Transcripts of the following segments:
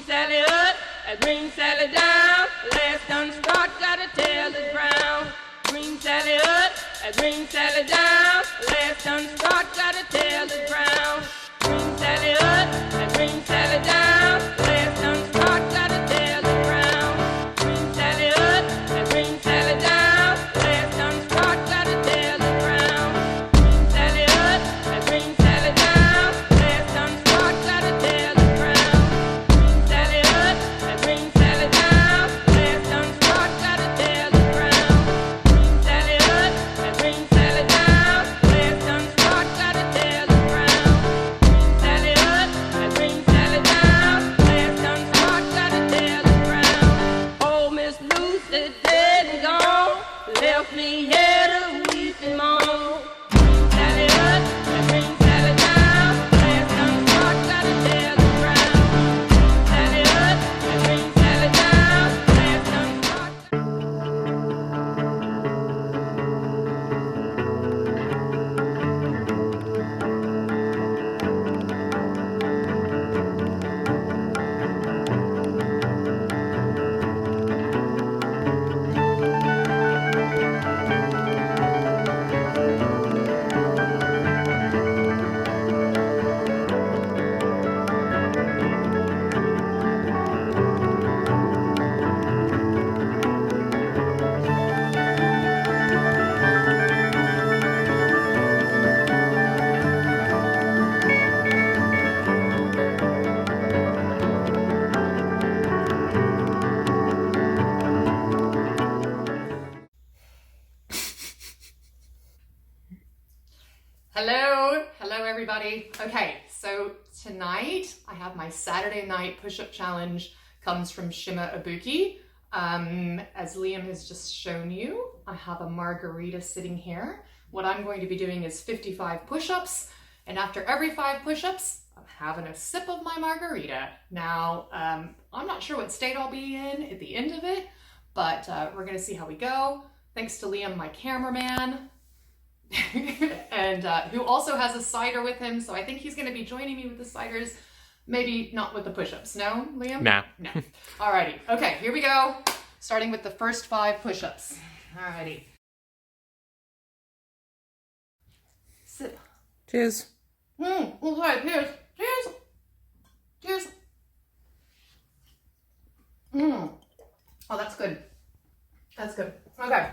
Sally up, bring Sally down. Last done start, gotta tell the ground. Bring Sally up, bring Sally down. Last done start, gotta tell the ground. Bring Sally up, bring Sally down. Last done start, gotta tell the ground. Bring Sally up, bring Sally down. Last done start, gotta tell the ground. Bring Sally up, bring Sally down. Last done start, gotta tell the ground. Bring Sally up, bring Sally down. Last done start, gotta tell the ground. Bring Sally up, bring Sally down. Last done start, gotta tell the ground. Bring Sally up, bring Sally down. Last done start, gotta tell the ground. Oh, Miss Lucy dead and gone, left me here to weep and moan. Bring Sally up, bring Sally down. Last done start, gotta tell the ground. Bring Sally up, bring Sally down. Last done start. Hello everybody. Okay, so tonight I have my Saturday night push-up challenge. Comes from Shima Ibuki. As Liam has just shown you, I have a margarita sitting here. What I'm going to be doing is 55 push-ups, and after every 5 push-ups, I'm having a sip of my margarita. Now, I'm not sure what state I'll be in at the end of it, but we're gonna see how we go. Thanks to Liam, my cameraman. And who also has a cider with him, so I think he's going to be joining me with the ciders, maybe not with the push-ups. No, Liam? Nah. No. Alrighty. Okay, here we go. Starting with the first 5 push-ups. Alrighty. Sip. Cheers. Okay, cheers. Cheers. Cheers. Oh, that's good. That's good. Okay.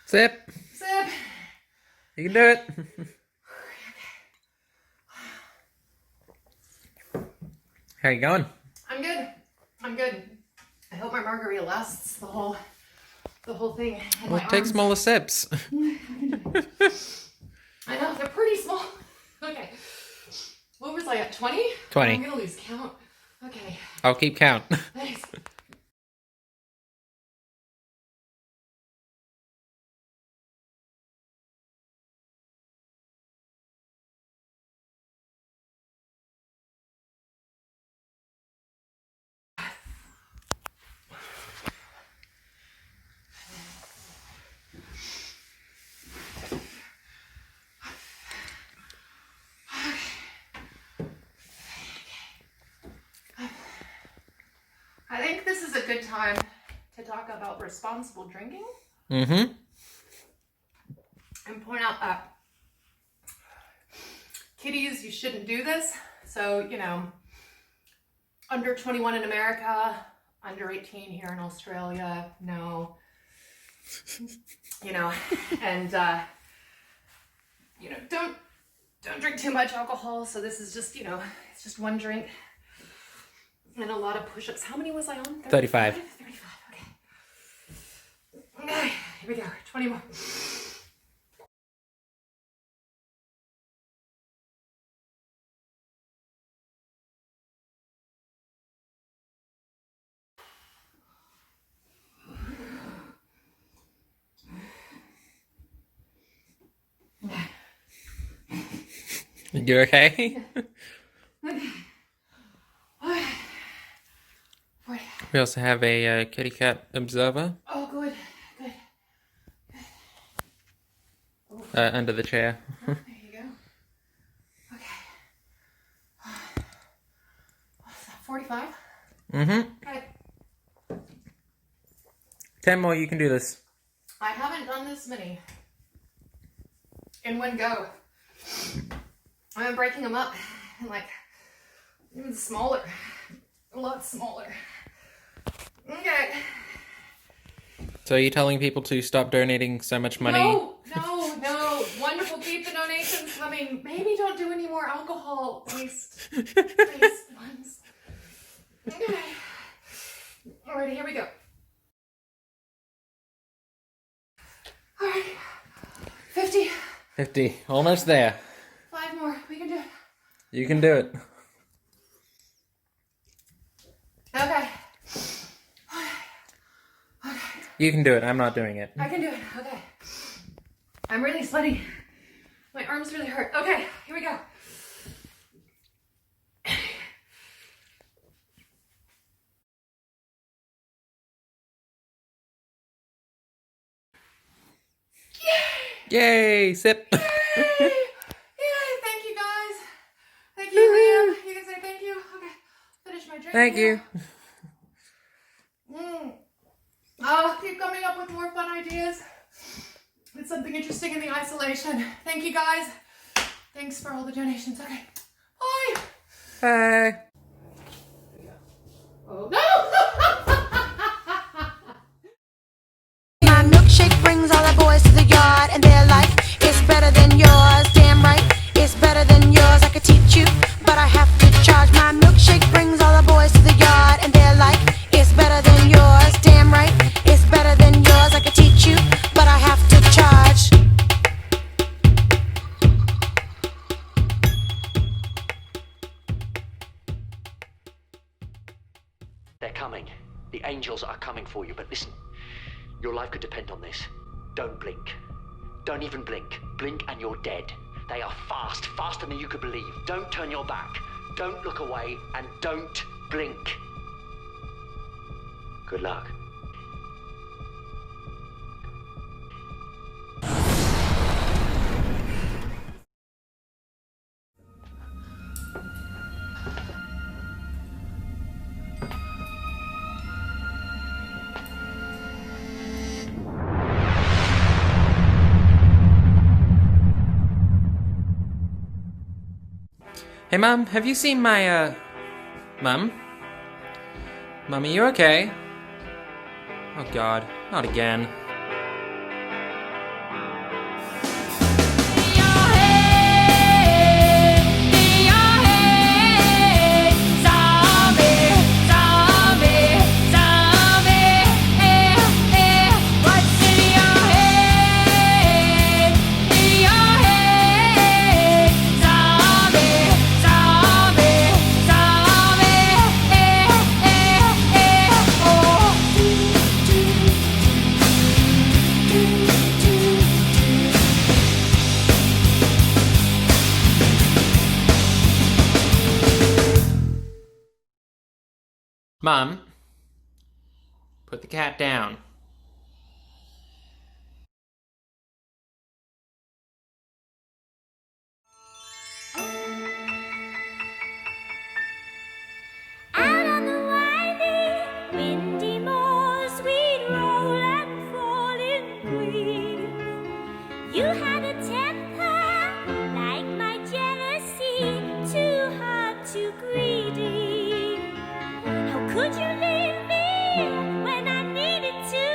Sip. Sip. You can do it. How you going? I'm good. I'm good. I hope my margarita lasts the whole thing. In Well, my take arms. smaller sips. I know, they're pretty small. Okay. What was I at, 20? 20. I'm gonna lose count. Okay. I'll keep count. Thanks. I think this is a good time to talk about responsible drinking Mm-hmm. and point out that kiddies, you shouldn't do this. So, you know, under 21 in America, under 18 here in Australia, no. You know, and you know, don't drink too much alcohol. So this is just, you know, it's just one drink. And a lot of push-ups. How many was I on? 35. 35, okay. Okay, here we go. 20 more. You okay? We also have a kitty cat observer Oh, good. Good. under the chair. There you go. Okay. What's that, 45? Mm-hmm. Okay. 10 more, you can do this. I haven't done this many in one go. I'm breaking them up and like even smaller, a lot smaller. Okay. So are you telling people to stop donating so much money? No. Wonderful. Keep the donations coming. Maybe don't do any more alcohol-based ones. Okay. Alrighty, here we go. Alright. 50. 50. Almost there. 5 more. We can do it. You can do it. Okay. You can do it. I'm not doing it. I can do it. Okay. I'm really sweaty. My arms really hurt. Okay, here we go. Yay! Sip. Yay! Thank you guys. Thank you, Liam. You can say thank you. Okay. Finish my drink. Thank you. Oh, keep coming up with more fun ideas. It's something interesting in the isolation. Thank you guys. Thanks for all the donations. Okay. Bye. Bye. Oh no! My milkshake brings all the boys to the yard, and their life is better than yours. Damn right, it's better than yours. I could teach you, but I have to charge. My milkshake brings all the boys to the yard, and their life is better than yours. Damn right, it's better than yours. I could teach you, but I have to charge. They're coming. The angels are coming for you. But listen, your life could depend on this. Don't blink. Don't even blink. Blink and you're dead. They are fast, faster than you could believe. Don't turn your back. Don't look away and don't blink. Good luck. Hey, Mom, have you seen my, Mom? Mom, are you okay? Oh, God. Not again. Mom, put the cat down. Out on the winding, windy moors, we'd roll and fall in green. You had a temper like my jealousy, too hard, too greedy. How could you leave me when I needed to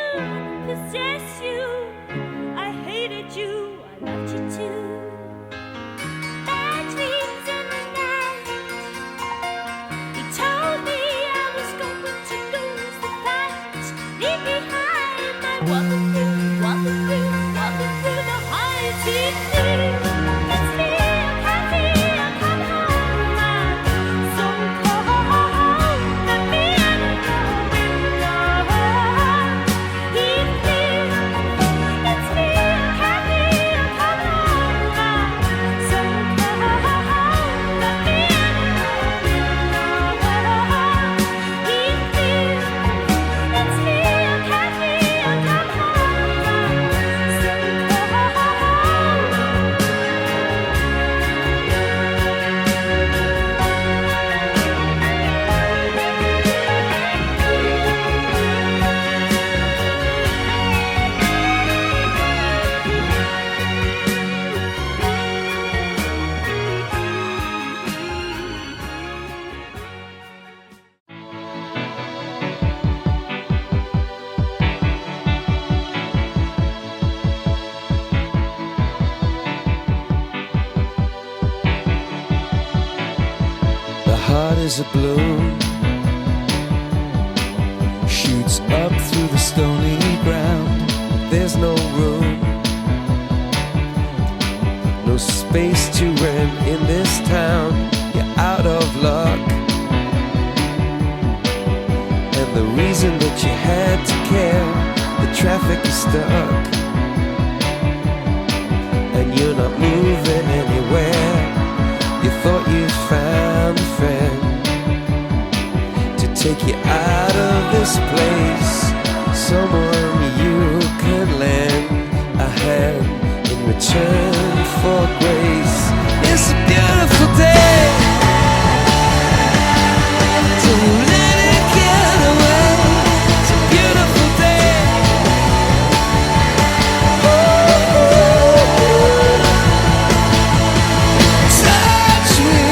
is a bloom, shoots up through the stony ground. There's no room, no space to rent in this town. You're out of luck, and the reason that you had to care, the traffic is stuck, and you're not moving anywhere. You thought you found a friend to take you out of this place, someone you can lend a hand in return for grace. It's a beautiful day, don't let it get away. It's a beautiful day. Touch me,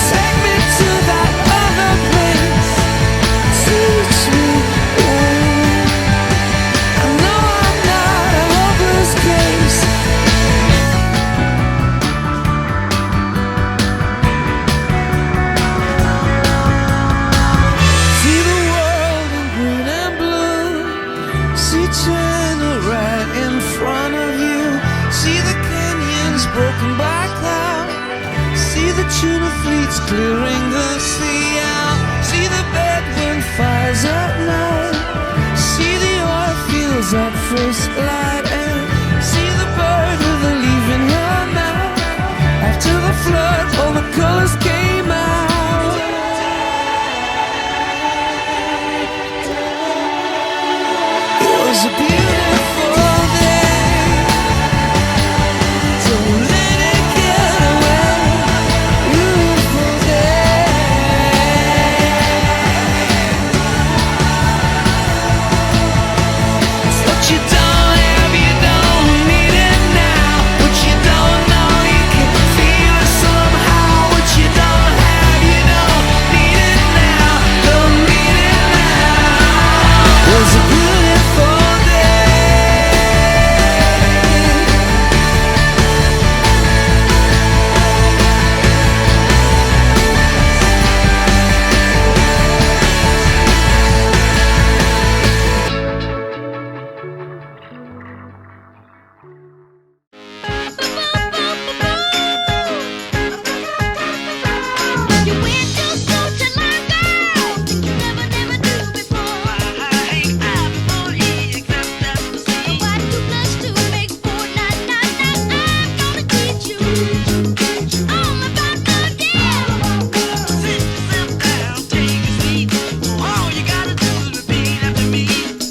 take me to that other place. Teach me, I know I'm not a hopeless case. See the world in green and blue, see China right in front of you, see the canyons broken by cloud, see the tuna fleets clearing the sea out, see the bedroom fires at night, see the oil fields at first light, and see the bird with a leaf in her mouth. After the flood, all the colors came out. It was a beautiful day, don't let it get away. Beautiful day. It's what you don't have, you don't need it now. What you don't know, you can feel it somehow. What you don't have, you don't need it now. Don't need it now. It was a beautiful day. You went to school to learn, girl, things you never knew before. Why 2 + 2 makes 4? Nah, nah, nah, I'm gonna teach you all about the deal. Sit yourself down, take a seat. All you gotta do is repeat after me.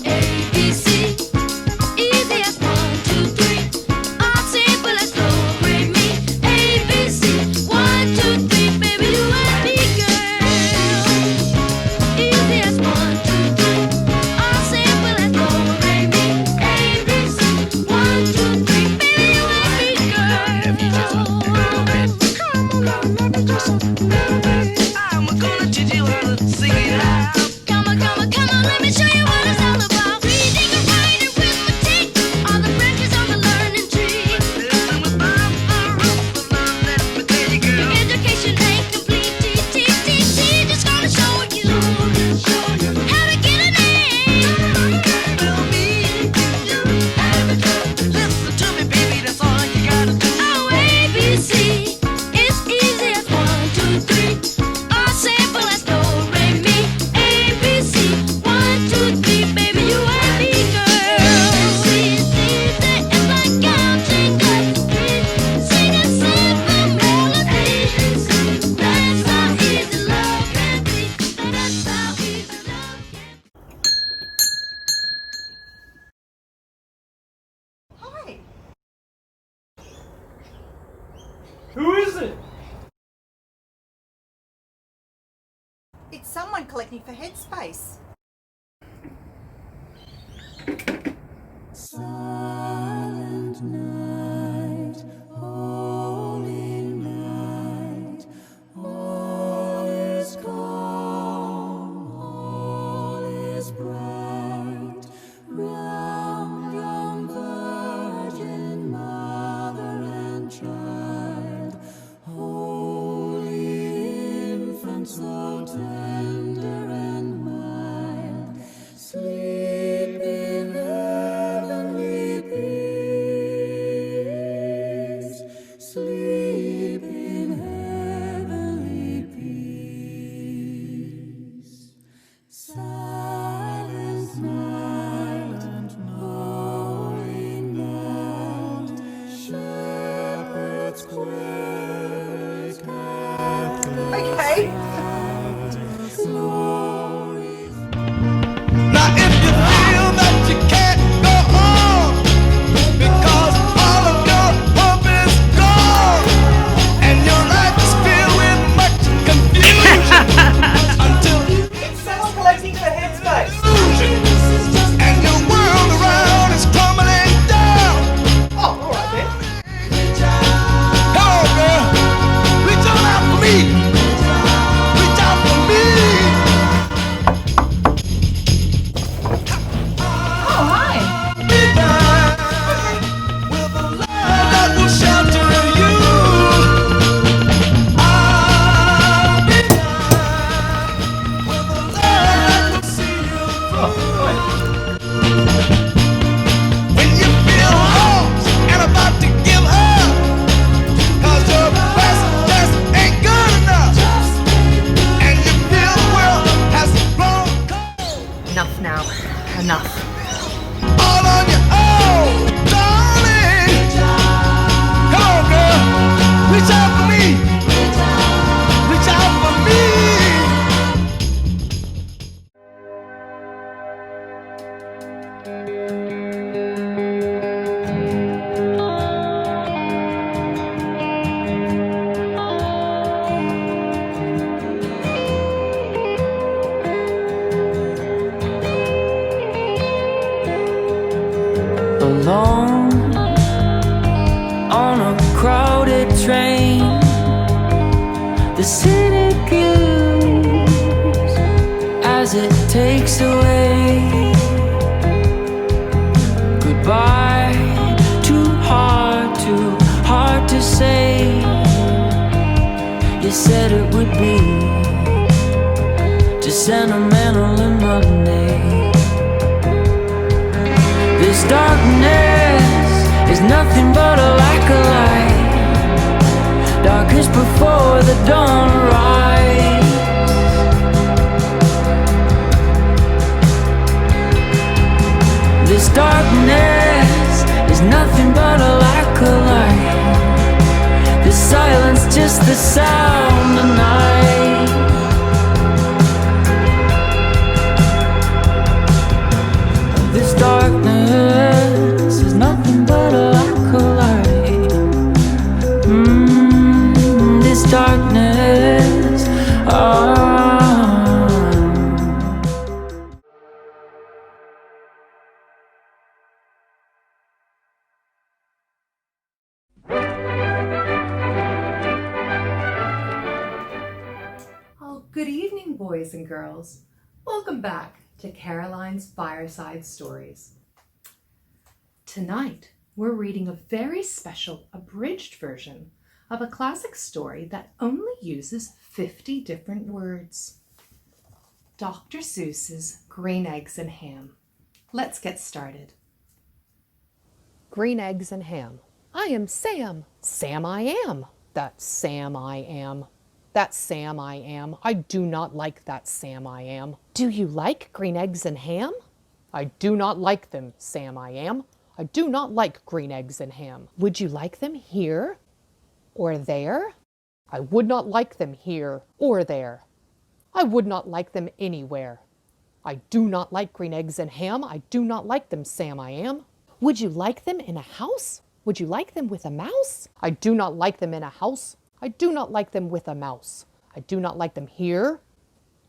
A, B, C, easy as 1, 2, 3. All simple as do, re, mi. A, B, C, 1, 2, 3, baby, you and me, girl. Easy as 1, 2, 3. All simple as do, re, mi. A, B, C, 1, 2, 3, baby, you and me, girl. I'm gonna teach you how to sing it out. Come on, let me show you what it's all about. Reading and writing, arithmetic, all the branches on the learning tree. Listen with Bob, the roots of love, let me tell you, girl. Education ain't complete. Just gonna show you how to get an A. Will be you have it. Listen to me, baby, that's all you gotta do. Oh, A, B, C, it's easy as 1, 2, 3. All simple as do, re, mi. A, B, C, 1, 2, 3, baby, you and me, girl. It's easy, it's like counting good. Sing a simple melody. That's how easy love can be. That's how easy love can be. Hi. Who is it? It's someone collecting for Headspace. Silent night, holy night, all is calm, all is bright, round young Virgin Mother and Child, holy alone on a crowded train. The city gives as it takes away. Goodbye, too hard to say. You said it would be just sentimental and Monday. This darkness is nothing but a lack of light. Darkest before the dawn arrives. This darkness is nothing but a lack of light. This silence just the sound of night. This darkness is nothing but a lack of light. This darkness, Oh, good evening, boys and girls. Welcome back to Caroline's Fireside Stories. Tonight, we're reading a very special abridged version of a classic story that only uses 50 different words. Dr. Seuss's Green Eggs and Ham. Let's get started. Green Eggs and Ham. I am Sam. Sam I am. That's Sam I am. That's Sam I am. I do not like that Sam I am. Do you like green eggs and ham? I do not like them, Sam I am. I do not like green eggs and ham. Would you like them here or there? I would not like them here or there. I would not like them anywhere. I do not like green eggs and ham. I do not like them, Sam I am. Would you like them in a house? Would you like them with a mouse? I do not like them in a house. I do not like them with a mouse. I do not like them here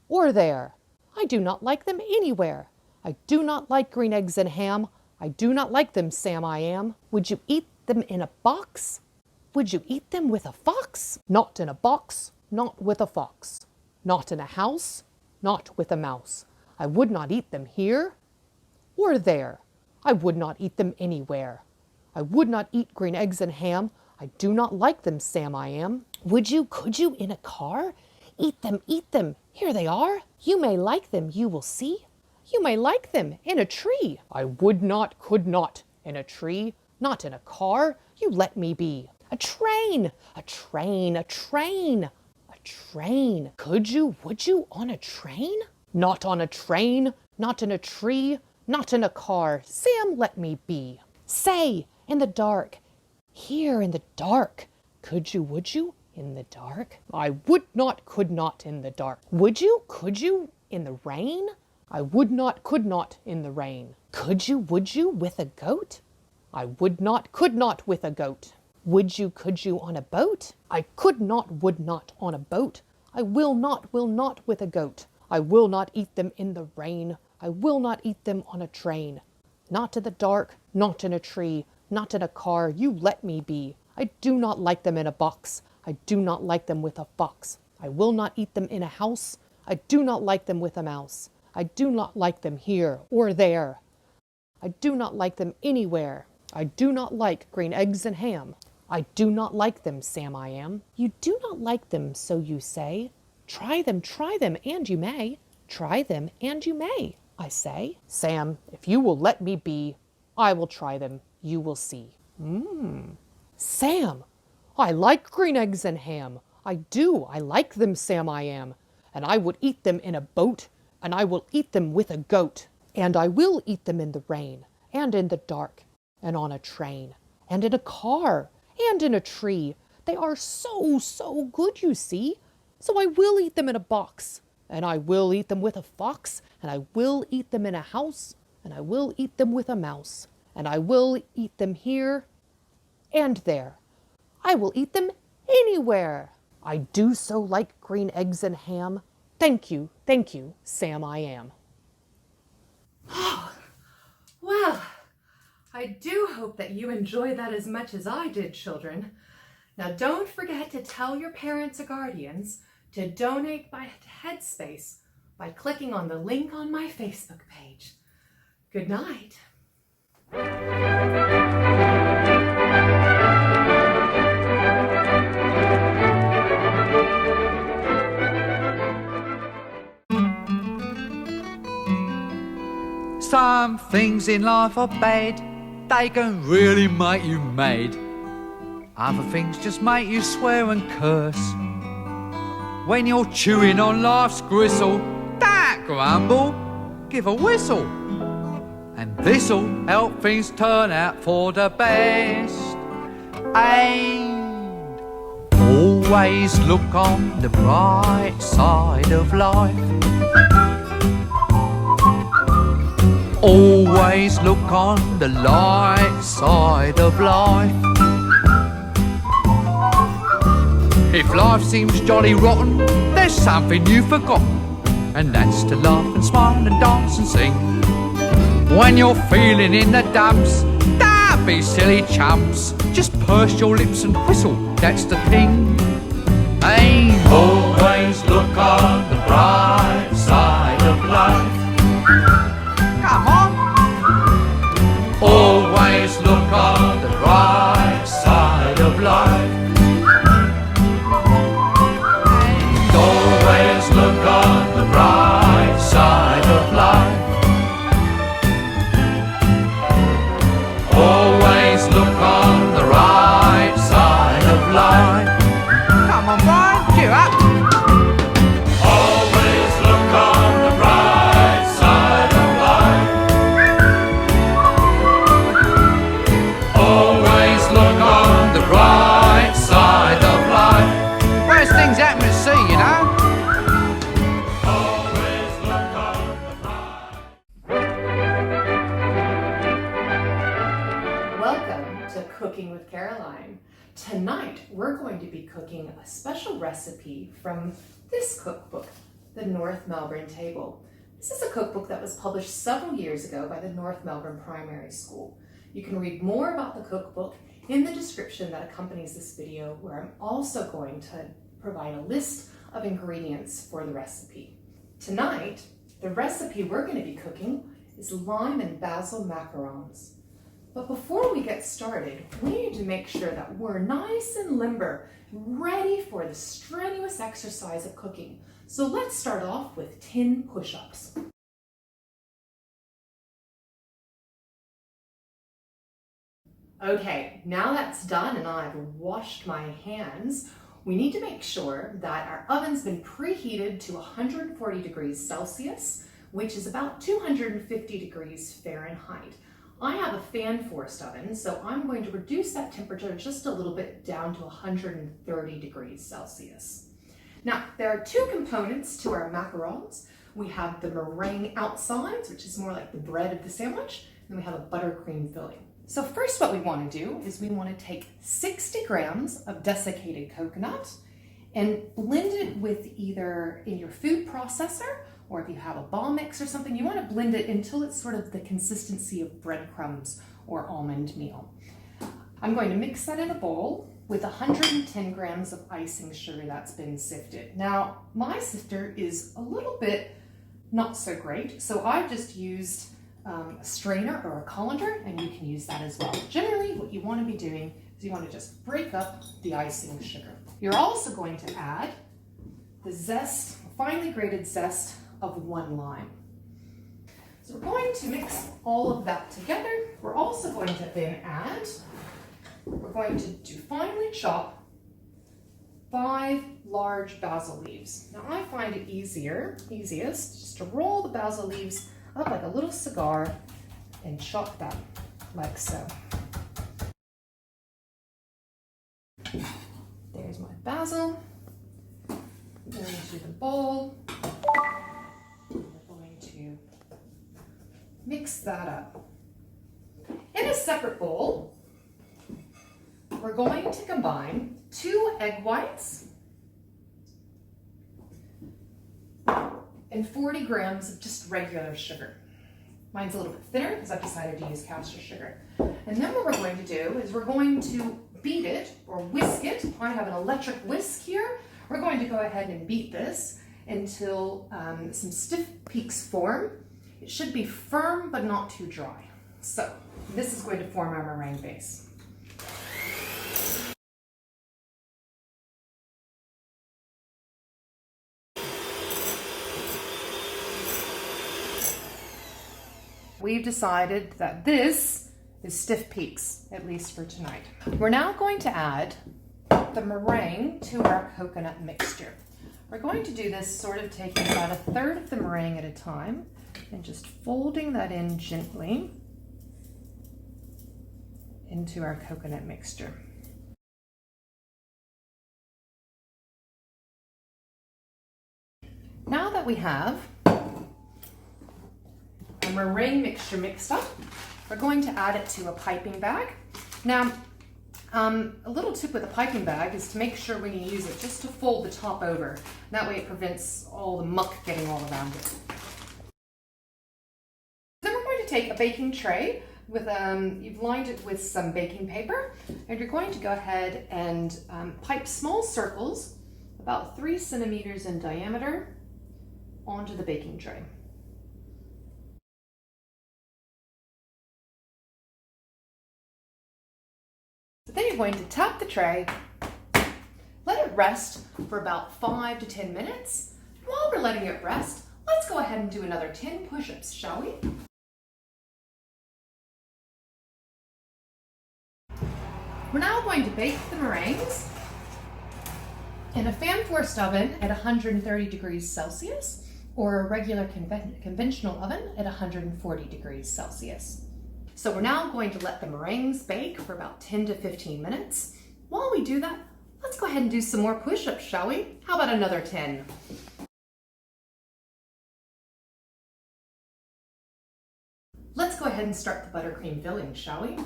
or there. I do not like them anywhere. I do not like green eggs and ham. I do not like them, Sam I am. Would you eat them in a box? Would you eat them with a fox? Not in a box, not with a fox. Not in a house, not with a mouse. I would not eat them here or there. I would not eat them anywhere. I would not eat green eggs and ham. I do not like them, Sam I am. Would you, could you, in a car? Eat them, here they are. You may like them, you will see. You may like them in a tree. I would not, could not, in a tree, not in a car. You let me be. A train, a train, a train, a train. Could you, would you, on a train? Not on a train, not in a tree, not in a car. Sam, let me be. Say, in the dark, here in the dark. Could you, would you, in the dark? I would not, could not, in the dark. Would you, could you, in the rain? I would not, could not, in the rain. Could you, would you, with a goat? I would not, could not, with a goat. Would you, could you, on a boat? I could not, would not, on a boat. I will not, with a goat. I will not eat them in the rain. I will not eat them on a train. Not in the dark, not in a tree, not in a car. You let me be. I do not like them in a box. I do not like them with a fox. I will not eat them in a house. I do not like them with a mouse. I do not like them here or there. I do not like them anywhere. I do not like green eggs and ham. I do not like them, Sam I am. You do not like them, so you say. Try them, and you may. Try them, and you may, I say. Sam, if you will let me be, I will try them, you will see. Sam, I like green eggs and ham. I do, I like them, Sam I am. And I would eat them in a boat, and I will eat them with a goat. And I will eat them in the rain, and in the dark, and on a train, and in a car, and in a tree. They are so, so good, you see. So I will eat them in a box, and I will eat them with a fox, and I will eat them in a house, and I will eat them with a mouse, and I will eat them here and there. I will eat them anywhere. I do so like green eggs and ham. Thank you, Sam I am. Well, I do hope that you enjoyed that as much as I did, children. Now don't forget to tell your parents or guardians to donate to Headspace by clicking on the link on my Facebook page. Good night. Some things in life are bad, they can really make you mad. Other things just make you swear and curse. When you're chewing on life's gristle, don't grumble, give a whistle. And this'll help things turn out for the best. And always look on the bright side of life. Always look on the light side of life. If life seems jolly rotten, there's something you've forgotten, and that's to laugh and smile and dance and sing. When you're feeling in the dumps, don't be silly chumps, just purse your lips and whistle, that's the thing. Hey, always look on the bright side of life. Come on. Always look on the bright side of life. And always look on the bright side of life. Always look on the right side of life. Come on, Brian, cheer up. Always look on the bright side of life. Always look on the bright side of life. Worst things happen at sea, you know. Always look on the bright. Welcome to Cooking with Caroline. Tonight we're going to be cooking a special recipe from this cookbook, the North Melbourne Table. This is a cookbook that was published several years ago by the North Melbourne Primary School. You can read more about the cookbook in the description that accompanies this video, where I'm also going to provide a list of ingredients for the recipe. Tonight, the recipe we're going to be cooking is lime and basil macarons. But before we get started, we need to make sure that we're nice and limber, ready for the strenuous exercise of cooking. So let's start off with 10 push-ups. Okay, now that's done and I've washed my hands, we need to make sure that our oven's been preheated to 140 degrees Celsius, which is about 250 degrees Fahrenheit. I have a fan-forced oven, so I'm going to reduce that temperature just a little bit down to 130 degrees Celsius. Now, there are two components to our macarons. We have the meringue outsides, which is more like the bread of the sandwich, and we have a buttercream filling. So first what we want to do is we want to take 60 grams of desiccated coconut and blend it with either in your food processor, or if you have a ball mix or something, you want to blend it until it's sort of the consistency of breadcrumbs or almond meal. I'm going to mix that in a bowl with 110 grams of icing sugar that's been sifted. Now, my sifter is a little bit not so great, so I've just used a strainer or a colander, and you can use that as well. Generally, what you want to be doing is you want to just break up the icing sugar. You're also going to add the zest, finely grated zest of 1 lime. So we're going to mix all of that together. We're also going to then add, we're going to finely chop 5 large basil leaves. Now I find it easiest just to roll the basil leaves up like a little cigar and chop them like so. There's my basil. Going into the bowl. We're going to mix that up. In a separate bowl, we're going to combine 2 egg whites and 40 grams of just regular sugar. Mine's a little bit thinner because I've decided to use caster sugar. And then what we're going to do is we're going to beat it or whisk it. I have an electric whisk here. We're going to go ahead and beat this until some stiff peaks form. It should be firm but not too dry. So this is going to form our meringue base. We've decided that this is stiff peaks, at least for tonight. We're now going to add the meringue to our coconut mixture. We're going to do this sort of taking about 1/3 of the meringue at a time and just folding that in gently into our coconut mixture. Now that we have our meringue mixture mixed up, we're going to add it to a piping bag. Now, a little tip with a piping bag is to make sure when you use it just to fold the top over. That way it prevents all the muck getting all around it. Then we're going to take a baking tray with, you've lined it with some baking paper, and you're going to go ahead and pipe small circles about 3 centimeters in diameter onto the baking tray. So then you're going to tap the tray, let it rest for about 5 to 10 minutes. While we're letting it rest, let's go ahead and do another 10 push-ups, shall we? We're now going to bake the meringues in a fan-forced oven at 130 degrees Celsius or a regular conventional oven at 140 degrees Celsius. So we're now going to let the meringues bake for about 10 to 15 minutes. While we do that, let's go ahead and do some more push-ups, shall we? How about another 10? Let's go ahead and start the buttercream filling, shall we?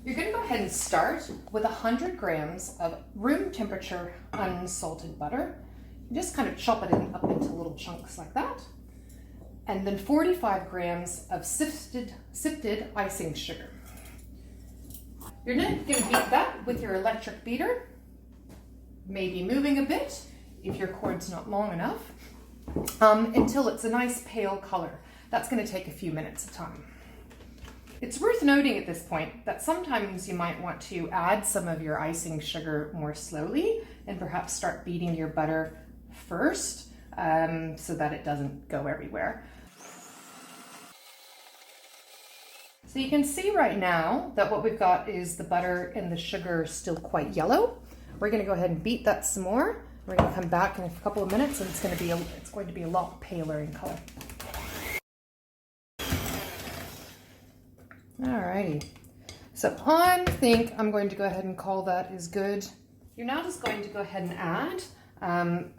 You're going to go ahead and start with 100 grams of room temperature unsalted butter. You just kind of chop it up into little chunks like that. And then 45 grams of sifted icing sugar. You're then going to beat that with your electric beater, maybe moving a bit if your cord's not long enough, until it's a nice pale color. That's going to take a few minutes of time. It's worth noting at this point that sometimes you might want to add some of your icing sugar more slowly and perhaps start beating your butter first so that it doesn't go everywhere. So you can see right now that what we've got is the butter and the sugar still quite yellow. We're going to go ahead and beat that some more. We're going to come back in a couple of minutes and it's going to be a lot paler in color. Alrighty, so I think I'm going to go ahead and call that is good. You're now just going to go ahead and add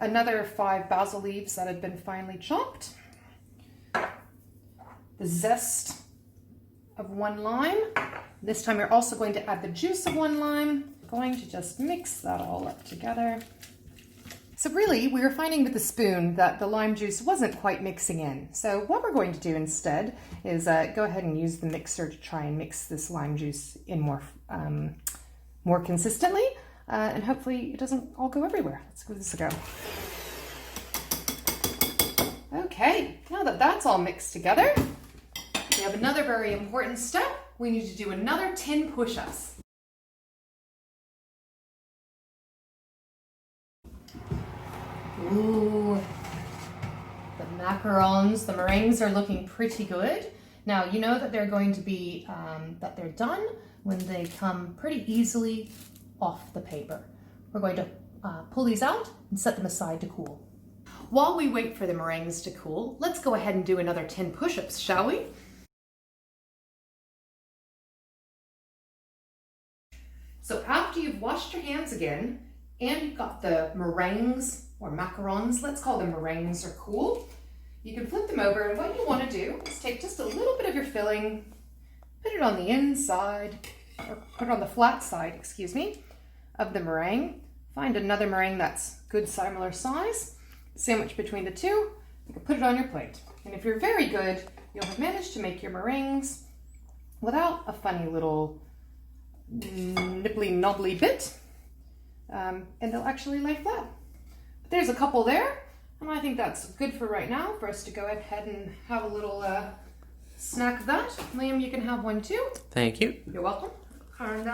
another 5 basil leaves that have been finely chopped, the zest of 1 lime. This time you're also going to add the juice of 1 lime. Going to just mix that all up together. So really, we were finding with the spoon that the lime juice wasn't quite mixing in. So what we're going to do instead is go ahead and use the mixer to try and mix this lime juice in more consistently, and hopefully it doesn't all go everywhere. Let's give this a go. Okay, now that that's all mixed together, we have another very important step. We need to do another 10 push-ups. Ooh, the macarons, the meringues are looking pretty good. Now, you know that they're going to be, that they're done when they come pretty easily off the paper. We're going to pull these out and set them aside to cool. While we wait for the meringues to cool, let's go ahead and do another 10 push-ups, shall we? So after you've washed your hands again, and you've got the meringues or macarons, let's call them meringues, are cool, you can flip them over, and what you want to do is take just a little bit of your filling, put it on the inside, or put it on the flat side, excuse me, of the meringue. Find another meringue that's good similar size, sandwich between the two, you can put it on your plate. And if you're very good you'll have managed to make your meringues without a funny little nibbly knobbly bit, and they'll actually lay flat. But there's a couple there, and I think that's good for right now for us to go ahead and have a little snack of that. Liam, you can have one too. Thank you. You're welcome. And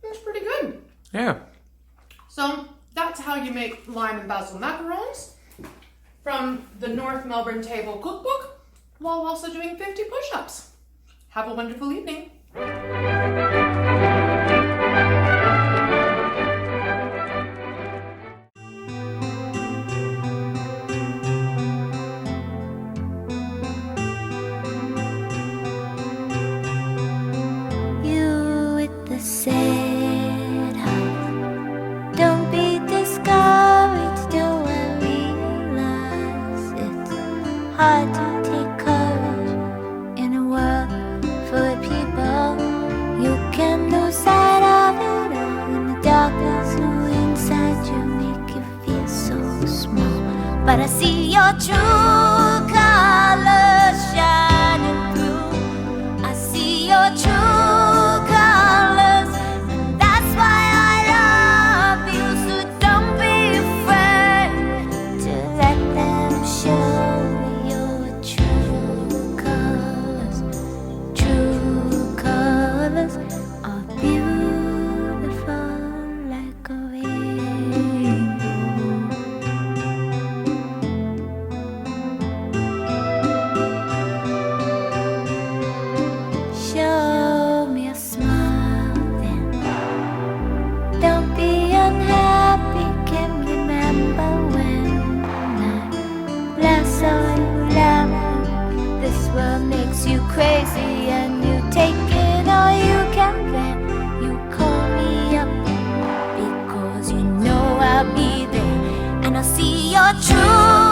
that's pretty good. Yeah. So that's how you make lime and basil macarons from the North Melbourne Table Cookbook, while also doing 50 push-ups. Have a wonderful evening. You with the sad heart, don't be discouraged, though I realize it's hard to take courage in a world full of people. You can lose sight of it all, and the darkness inside you make you feel so small. But I see your true colors shining through. I see your true colors, and that's why I love you. So don't be afraid to let them show your true colors. True colors are beautiful like a rainbow. Show me a smile then. Don't be unhappy, can remember when I last saw you laughing. This world makes you crazy and you take it all you can bear. You call me up because you know I'll be there, and I'll see your true